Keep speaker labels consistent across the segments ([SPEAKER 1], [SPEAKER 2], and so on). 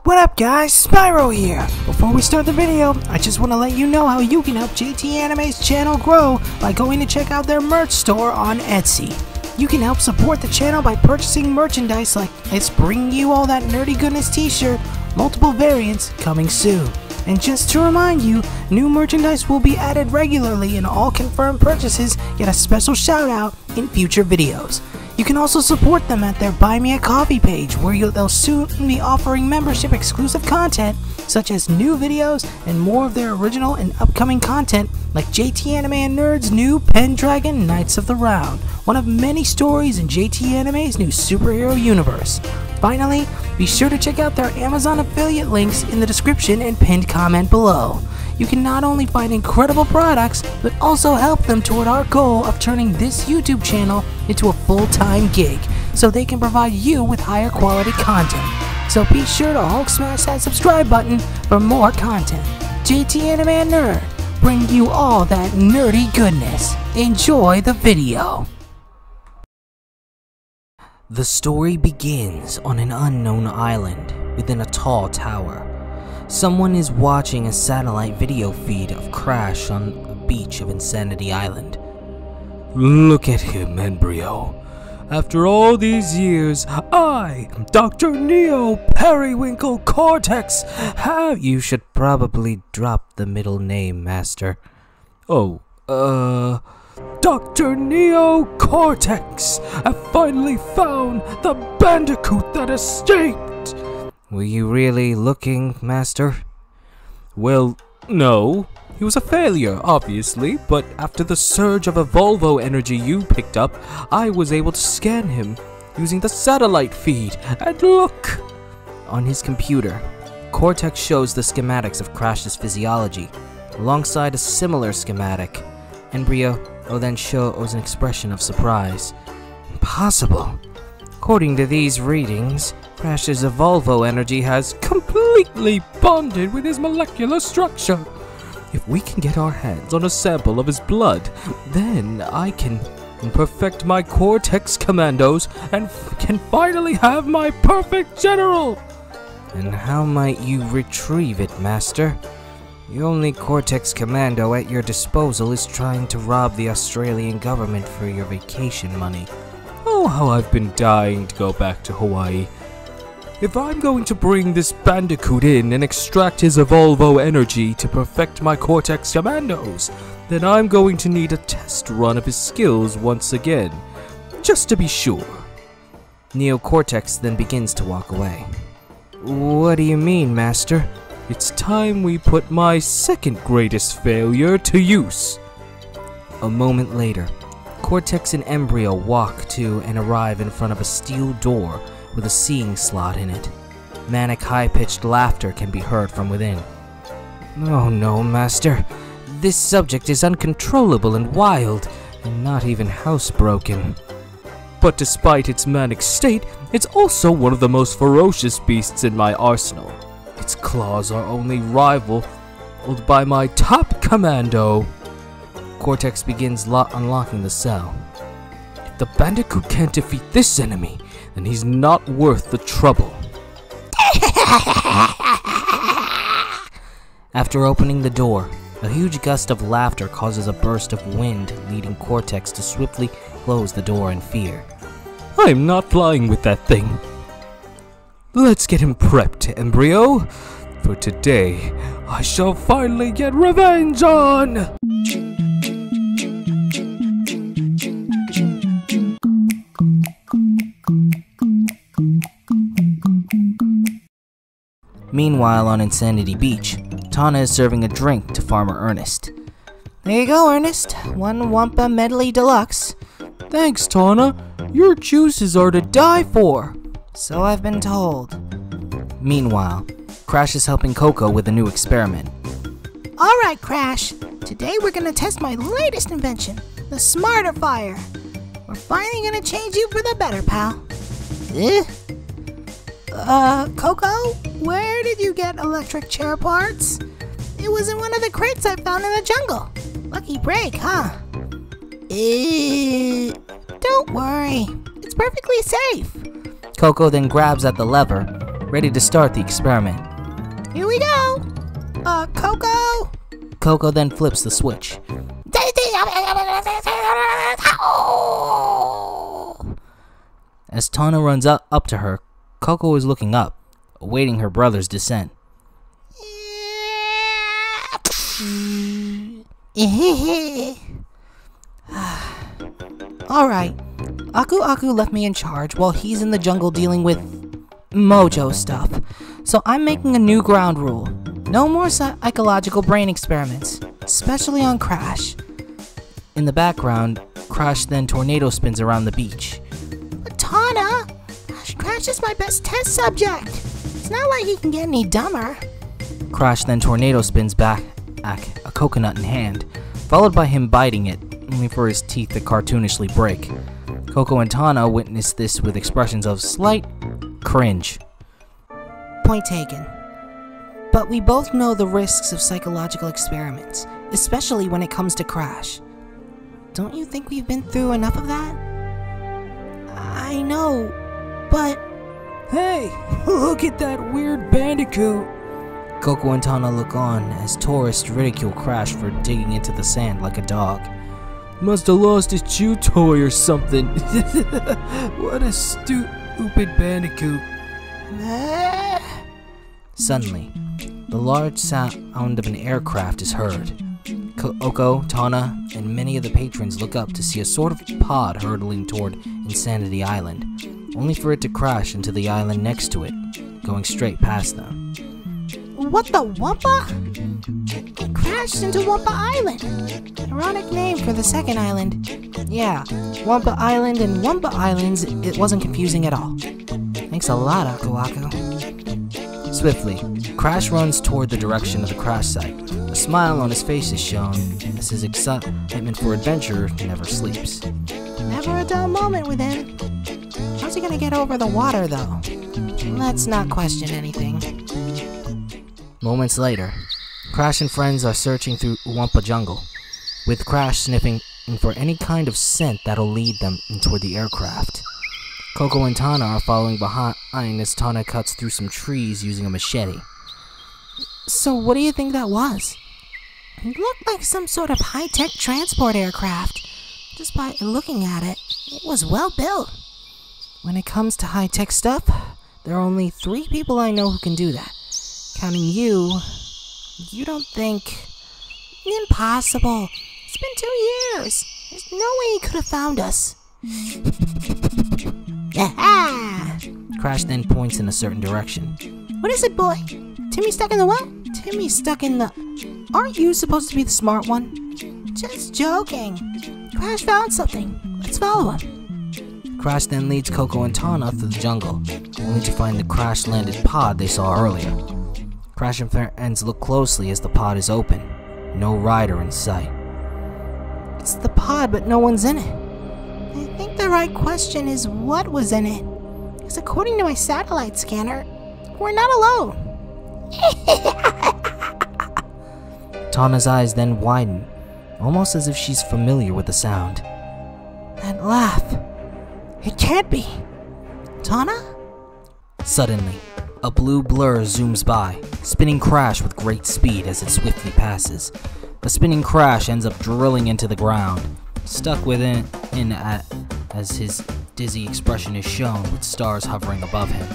[SPEAKER 1] What up guys, Spyro here! Before we start the video, I just want to let you know how you can help JT Anime's channel grow by going to check out their merch store on Etsy. You can help support the channel by purchasing merchandise like It's Bringing You All That Nerdy Goodness t-shirt, multiple variants coming soon. And just to remind you, new merchandise will be added regularly and all confirmed purchases get a special shout out in future videos. You can also support them at their Buy Me a Coffee page where they'll soon be offering membership exclusive content such as new videos and more of their original and upcoming content like JT Anime and Nerd's new Pendragon Knights of the Round, one of many stories in JT Anime's new superhero universe. Finally, be sure to check out their Amazon affiliate links in the description and pinned comment below. You can not only find incredible products, but also help them toward our goal of turning this YouTube channel into a full-time gig, so they can provide you with higher quality content. So be sure to Hulk smash that subscribe button for more content. JT Anime and Nerd, bring you all that nerdy goodness. Enjoy the video. The story begins on an unknown island within a tall tower. Someone is watching a satellite video feed of Crash on a beach of Insanity Island.
[SPEAKER 2] Look at him, embryo. After all these years, I, Dr. Neo Periwinkle Cortex, have...
[SPEAKER 1] You should probably drop the middle name, Master.
[SPEAKER 2] Oh, Dr. Neo Cortex, have finally found the Bandicoot that escaped!
[SPEAKER 1] Were you really looking, Master?
[SPEAKER 2] Well, no. He was a failure, obviously, but after the surge of Evolvo energy you picked up, I was able to scan him using the satellite feed, and look!
[SPEAKER 1] On his computer, Cortex shows the schematics of Crash's physiology, alongside a similar schematic. Embryo will then shows an expression of surprise. Impossible! According to these readings, Crash's Evolvo energy has
[SPEAKER 2] completely bonded with his molecular structure. If we can get our hands on a sample of his blood, then I can perfect my Cortex commandos and can finally have my perfect general.
[SPEAKER 1] And how might you retrieve it, Master? The only Cortex commando at your disposal is trying to rob the Australian government for your vacation money.
[SPEAKER 2] Oh, how I've been dying to go back to Hawaii. If I'm going to bring this Bandicoot in and extract his Evolvo energy to perfect my Cortex commandos, then I'm going to need a test run of his skills once again, just to be sure.
[SPEAKER 1] Neo Cortex then begins to walk away. What do you mean, Master?
[SPEAKER 2] It's time we put my second greatest failure to use.
[SPEAKER 1] A moment later, Cortex and Embryo walk to and arrive in front of a steel door with a seeing slot in it. Manic high-pitched laughter can be heard from within. Oh no, Master. This subject is uncontrollable and wild, and not even housebroken.
[SPEAKER 2] But despite its manic state, it's also one of the most ferocious beasts in my arsenal. Its claws are only rivaled by my top commando.
[SPEAKER 1] Cortex begins unlocking the cell.
[SPEAKER 2] If the Bandicoot can't defeat this enemy, then he's not worth the trouble.
[SPEAKER 1] After opening the door, a huge gust of laughter causes a burst of wind, leading Cortex to swiftly close the door in fear.
[SPEAKER 2] I'm not flying with that thing. Let's get him prepped, Embryo. For today, I shall finally get revenge on...
[SPEAKER 1] Meanwhile, on Insanity Beach, Tana is serving a drink to Farmer Ernest. There you go, Ernest. One Wampa Medley Deluxe.
[SPEAKER 2] Thanks, Tana. Your juices are to die for.
[SPEAKER 1] So I've been told. Meanwhile, Crash is helping Coco with a new experiment.
[SPEAKER 3] Alright, Crash. Today we're gonna test my latest invention, the Smarter Fire. We're finally gonna change you for the better, pal. Coco, where did you get electric chair parts? It was in one of the crates I found in the jungle. Lucky break, huh? Don't worry, it's perfectly safe.
[SPEAKER 1] Coco then grabs at the lever,
[SPEAKER 4] ready to start the experiment.
[SPEAKER 3] Here we go. Coco.
[SPEAKER 4] Coco then flips the switch. As Tana runs up to her, Coco is looking up, awaiting her brother's descent.
[SPEAKER 3] Alright, Aku left me in charge while he's in the jungle dealing with mojo stuff. So I'm making a new ground rule. No more psychological brain experiments, especially on Crash.
[SPEAKER 4] In the background, Crash then tornado spins around the beach.
[SPEAKER 3] But Tana, Crash is my best test subject. It's not like he can get any dumber.
[SPEAKER 4] Crash then tornado spins back, a coconut in hand, followed by him biting it, only for his teeth to cartoonishly break. Coco and Tana witness this with expressions of slight cringe.
[SPEAKER 3] Point taken. But we both know the risks of psychological experiments, especially when it comes to Crash. Don't you think we've been through enough of that? I know, but...
[SPEAKER 2] Hey, look at that weird Bandicoot.
[SPEAKER 4] Coco and Tana look on as tourists ridicule Crash for digging into the sand like a dog.
[SPEAKER 2] Must have lost his chew toy or something. What a stupid Bandicoot.
[SPEAKER 4] Suddenly, the large sound of an aircraft is heard. Coco, Tana, and many of the patrons look up to see a sort of pod hurtling toward Insanity Island, only for it to crash into the island next to it, going straight past them.
[SPEAKER 3] What the Wumpa? It crashed into Wumpa Island. Ironic name for the second island. Yeah, Wumpa Island and Wumpa Islands, it wasn't confusing at all. Thanks a lot, Aku.
[SPEAKER 4] Swiftly, Crash runs toward the direction of the crash site. A smile on his face is shown, as his excitement for adventure never sleeps.
[SPEAKER 3] Never a dull moment with him. How's he gonna get over the water, though? Let's not question anything.
[SPEAKER 4] Moments later, Crash and friends are searching through Wumpa Jungle, with Crash sniffing for any kind of scent that'll lead them toward the aircraft. Coco and Tana are following behind as Tana cuts through some trees using a machete.
[SPEAKER 3] So what do you think that was? It looked like some sort of high-tech transport aircraft. Just by looking at it, it was well built. When it comes to high-tech stuff, there are only 3 people I know who can do that. Counting you, you don't think... Impossible. It's been 2 years. There's no way he could have found us. Aha!
[SPEAKER 4] Crash then points in a certain direction.
[SPEAKER 3] What is it, boy? Timmy stuck in the what? Timmy stuck in the... Aren't you supposed to be the smart one? Just joking. Crash found something. Let's follow him.
[SPEAKER 4] Crash then leads Coco and Tana through the jungle, only to find the crash-landed pod they saw earlier. Crash and friends look closely as the pod is open. No rider in sight.
[SPEAKER 3] It's the pod, but no one's in it. I think the right question is what was in it. Because according to my satellite scanner, we're not alone.
[SPEAKER 4] Tana's eyes then widen, almost as if she's familiar with the sound.
[SPEAKER 3] That laugh. It can't be. Tana?
[SPEAKER 4] Suddenly, a blue blur zooms by, spinning Crash with great speed as it swiftly passes. The spinning Crash ends up drilling into the ground, stuck within as his dizzy expression is shown with stars hovering above him.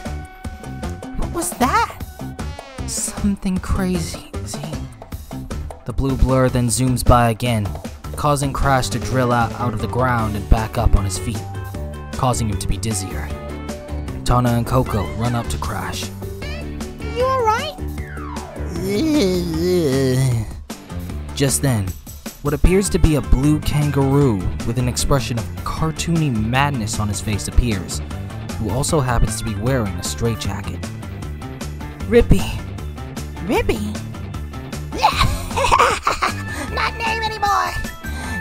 [SPEAKER 3] What was that?
[SPEAKER 4] Something crazy. The blue blur then zooms by again, causing Crash to drill out of the ground and back up on his feet, causing him to be dizzier. Tana and Coco run up to Crash.
[SPEAKER 3] You alright?
[SPEAKER 4] Just then, what appears to be a blue kangaroo with an expression of cartoony madness on his face appears, who also happens to be wearing a straitjacket.
[SPEAKER 3] Rippey. Rippey? Not name anymore!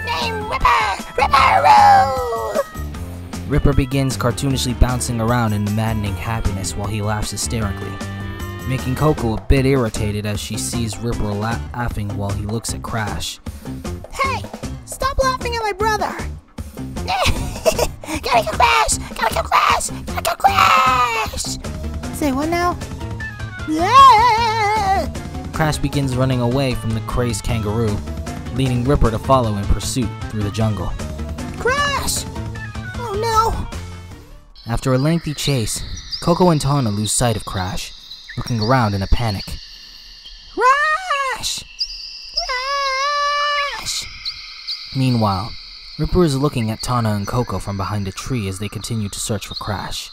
[SPEAKER 3] Name Ripper! Ripperoo!
[SPEAKER 4] Ripper begins cartoonishly bouncing around in maddening happiness while he laughs hysterically, making Coco a bit irritated as she sees Ripper laughing while he looks at Crash.
[SPEAKER 3] Hey! Stop laughing at my brother! Gotta kill Crash! Gotta kill Crash! Gotta kill Crash! Say what now? Yeah!
[SPEAKER 4] Crash begins running away from the crazed kangaroo, leading Ripper to follow in pursuit through the jungle.
[SPEAKER 3] Crash! Oh no!
[SPEAKER 4] After a lengthy chase, Coco and Tana lose sight of Crash, looking around in a panic.
[SPEAKER 3] Crash! Crash!
[SPEAKER 4] Meanwhile, Ripper is looking at Tana and Coco from behind a tree as they continue to search for Crash.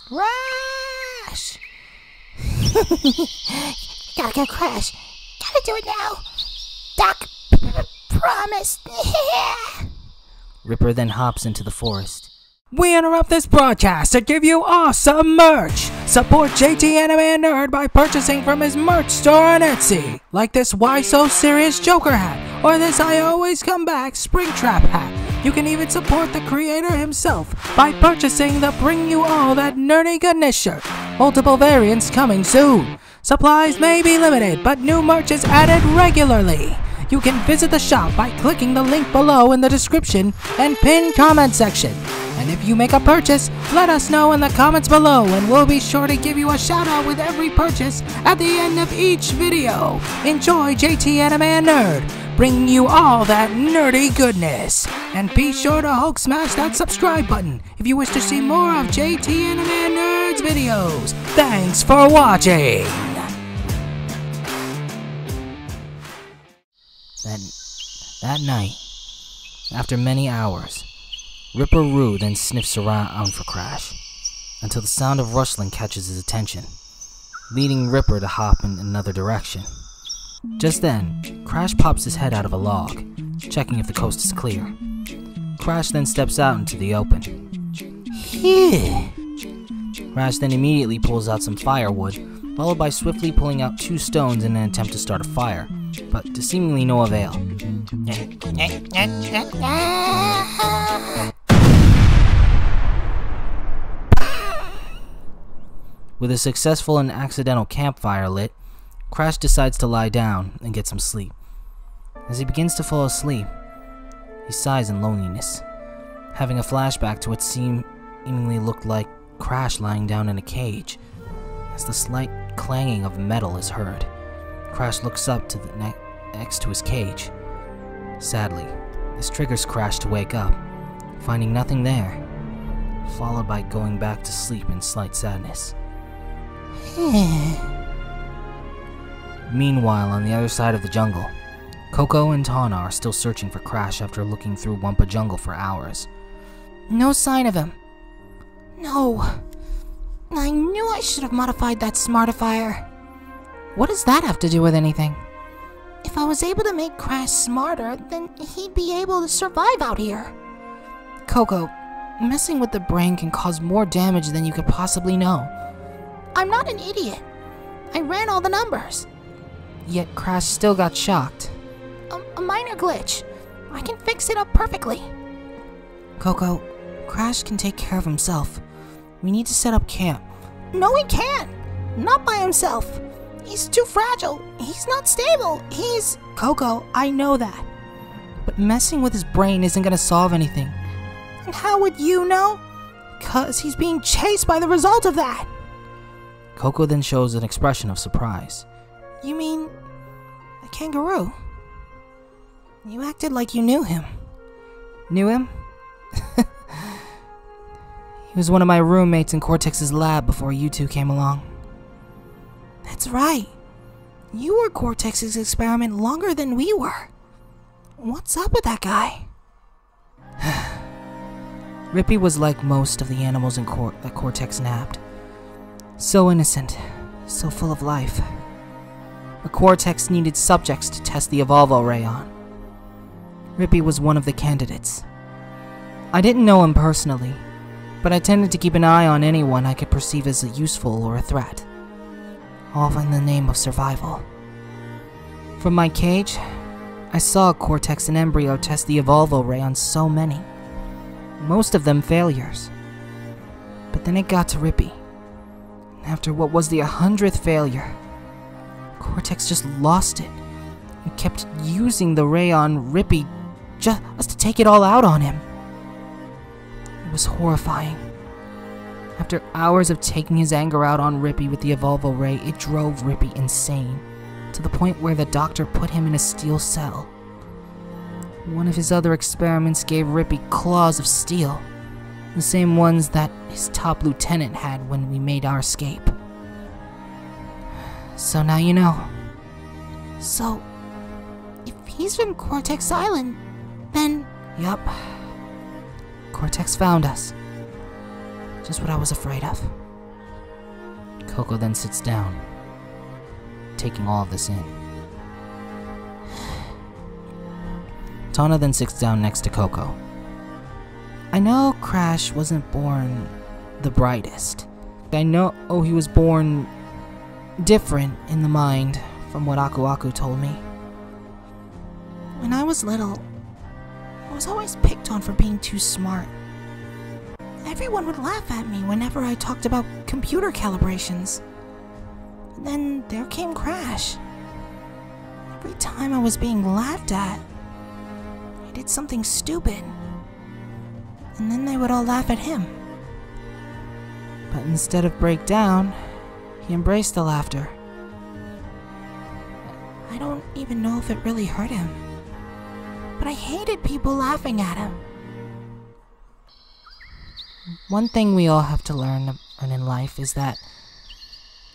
[SPEAKER 3] Crash! Gotta get Crash. Gotta do it now. Doc, promise.
[SPEAKER 4] Ripper then hops into the forest.
[SPEAKER 1] We interrupt this broadcast to give you awesome merch! Support JT Anime Nerd by purchasing from his merch store on Etsy, like this Why So Serious Joker hat, or this I Always Come Back Springtrap hat. You can even support the creator himself by purchasing the Bring You All That Nerdy Goodness shirt. Multiple variants coming soon. Supplies may be limited, but new merch is added regularly. You can visit the shop by clicking the link below in the description and pinned comment section. And if you make a purchase, let us know in the comments below and we'll be sure to give you a shout out with every purchase at the end of each video. Enjoy JT Anime Nerd, bringing you all that nerdy goodness. And be sure to Hulk smash that subscribe button if you wish to see more of JT Anime Nerd's videos. Thanks for watching!
[SPEAKER 4] That night, after many hours, Ripper Roo then sniffs around for Crash, until the sound of rustling catches his attention, leading Ripper to hop in another direction. Just then, Crash pops his head out of a log, checking if the coast is clear. Crash then steps out into the open.
[SPEAKER 3] Yeah.
[SPEAKER 4] Crash then immediately pulls out some firewood, followed by swiftly pulling out 2 stones in an attempt to start a fire, but to seemingly no avail. With a successful and accidental campfire lit, Crash decides to lie down and get some sleep. As he begins to fall asleep, he sighs in loneliness, having a flashback to what seemingly looked like Crash lying down in a cage. As the slight clanging of metal is heard, Crash looks up to the next to his cage. Sadly, this triggers Crash to wake up, finding nothing there, followed by going back to sleep in slight sadness. Meanwhile, on the other side of the jungle, Coco and Tana are still searching for Crash after looking through Wumpa Jungle for hours.
[SPEAKER 3] No sign of him. No. I knew I should have modified that smartifier. What does that have to do with anything? If I was able to make Crash smarter, then he'd be able to survive out here. Coco, messing with the brain can cause more damage than you could possibly know. I'm not an idiot. I ran all the numbers. Yet Crash still got shocked. A minor glitch. I can fix it up perfectly. Coco, Crash can take care of himself. We need to set up camp. No, he can't. Not by himself. He's too fragile. He's not stable. He's... Coco, I know that. But messing with his brain isn't gonna solve anything. And how would you know? 'Cause he's being chased by the result of that.
[SPEAKER 4] Coco then shows an expression of surprise.
[SPEAKER 3] You mean... a kangaroo? You acted like you knew him.
[SPEAKER 4] Knew him? He was one of my roommates in Cortex's lab before you two came along.
[SPEAKER 3] That's right. You were Cortex's experiment longer than we were. What's up with that guy?
[SPEAKER 4] Rippey was like most of the animals in that Cortex nabbed. So innocent, so full of life. The Cortex needed subjects to test the Evolvo Ray on. Rippey was one of the candidates. I didn't know him personally, but I tended to keep an eye on anyone I could perceive as useful or a threat. All in the name of survival. From my cage, I saw Cortex and Embryo test the Evolvo Ray on so many. Most of them failures. But then it got to Rippey. After what was the 100th failure, Cortex just lost it and kept using the ray on Rippey just to take it all out on him. It was horrifying. After hours of taking his anger out on Rippey with the Evolvo Ray, it drove Rippey insane, to the point where the doctor put him in a steel cell. One of his other experiments gave Rippey claws of steel, the same ones that his top lieutenant had when we made our escape. So now you know.
[SPEAKER 3] So, if he's from Cortex Island, then...
[SPEAKER 4] Yup. Cortex found us. Just what I was afraid of. Coco then sits down, taking all of this in. Tana then sits down next to Coco. I know Crash wasn't born the brightest. I know he was born different in the mind from what Aku Aku told me.
[SPEAKER 3] When I was little, I was always picked on for being too smart. Everyone would laugh at me whenever I talked about computer calibrations. And then there came Crash. Every time I was being laughed at, I did something stupid. And then they would all laugh at him.
[SPEAKER 4] But instead of break down, he embraced the laughter.
[SPEAKER 3] I don't even know if it really hurt him. But I hated people laughing at him.
[SPEAKER 4] One thing we all have to learn in life is that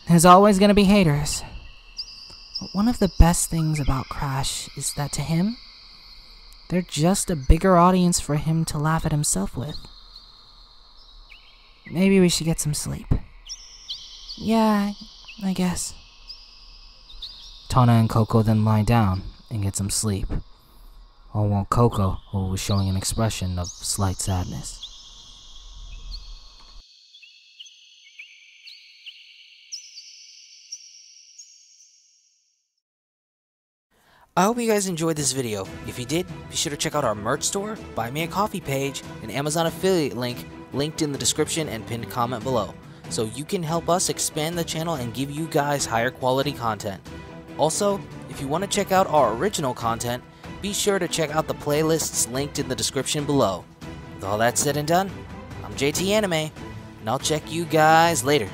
[SPEAKER 4] there's always going to be haters. But one of the best things about Crash is that to him, they're just a bigger audience for him to laugh at himself with. Maybe we should get some sleep.
[SPEAKER 3] Yeah, I guess.
[SPEAKER 4] Tana and Coco then lie down and get some sleep, while Coco was showing an expression of slight sadness.
[SPEAKER 5] I hope you guys enjoyed this video. If you did, be sure to check out our merch store, buy me a coffee page, and Amazon affiliate link linked in the description and pinned comment below, so you can help us expand the channel and give you guys higher quality content. Also, if you want to check out our original content, be sure to check out the playlists linked in the description below. With all that said and done, I'm JT Anime, and I'll check you guys later.